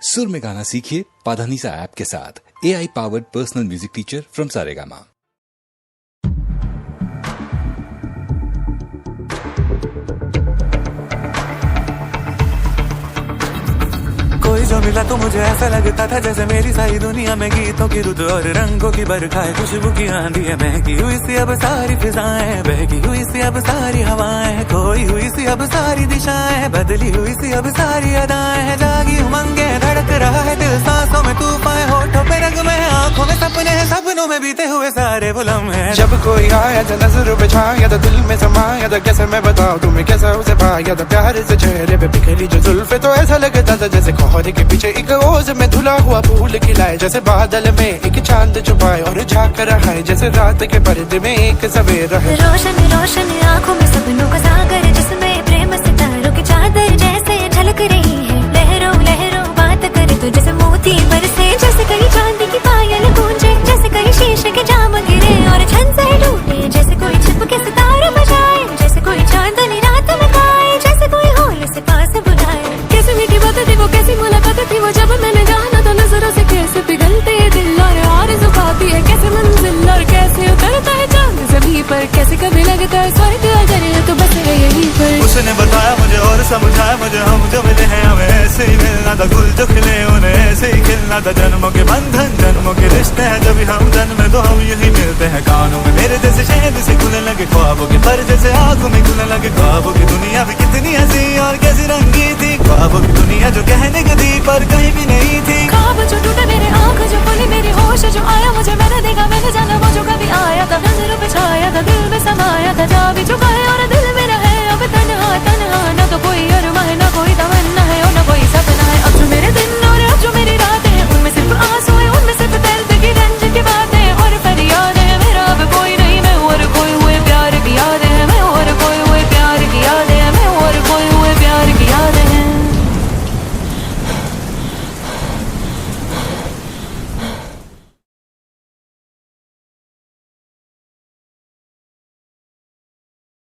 सुर में गाना सीखिए पाधानीसा ऐप के साथ। AI powered personal music teacher from Saregama. कोई जो मिला तो मुझे ऐसा लगता था जैसे मेरी सारी दुनिया में गीतों की रुत और रंगों की बरखा है, खुशबू की आंधी है, महकी हुई सी अब सारी फिजाएं, बहकी हुई सी अब सारी हवाएं, खोई हुई सी अब सारी दिशाएं, बदली हुई सी अब सारी अदाएं, जागी उमंगे धड़क रहा है दिल, सांसों में तूफान, होठों पे नगमे हैं, आंखों में सपने हैं, सपनों में बीते हुए सारे वो लम्हे हैं। जब कोई आया था नजर पे छाया था, दिल में समाया था, कैसे मैं बताऊं तुम्हें कैसा उसे पाया था, प्यार से चेहरे पे बिखरी जो जुल्फे, तो ऐसा लगता था जैसे कोहरे के पीछे एक ओज में धुला हुआ फूल खिलाए, जैसे बादल में एक चांद छुपाए और झांक रहा है, जैसे रात के पर्दे में एक सवेरा है। रोशन रोशन आंखों में सपनों का सागर, जिसमें प्रेम सितारों की चादर जैसे झलक रही है, लहरों लहरों बात करे तो जैसे मोती बरसे, जैसे कहीं चांदी की पायल गूंजे, जैसे कहीं शीशे के जाम गिरे और छन से टूटे, जैसे कोई छिप के सितारे बजाए, जैसे कोई चांदनी रात में गाए, जैसे कोई होल से पास बुलाए। कैसी मीठी बात थी वो, कैसी मुलाकात थी वो, जब मैंने जाना तो नजरों से कैसे पिघलते हैं दिल और आरज़ू पाती है कैसे मंजिल, और कैसे उतरता है चांद ज़मीं पर, कैसे कभी लगता है स्वर्ग अगर तो बस है यहीं पर। उसने बताया मुझे और समझाया मुझे, हम जो मिले हैं हमें ऐसे ही मिलना था, गुल जो खिले उन्हें ऐसे ही खिलना था, जन्मों के बंधन जन्मों के रिश्ते हैं, जब हम जन्मे तो हम यही मिलते हैं। कानों में मेरे जैसे शहद से खुलने लगे ख्वाबों के पर, जैसे आंखों में खुलने लगे ख्वाबों की दुनिया भी कितनी हंसी और कैसी रंगी थी, ख्वाबों की दुनिया जो कहने की थी पर कहीं भी नहीं थी। ख्वाब जो टूटे मेरे आँख जो खुली मेरी होश जो आया, मुझे मैंने देखा मैंने जाना वो जो कभी आया था, नजरों पे छाया था, दिल में समाया था, जा भी चुका है और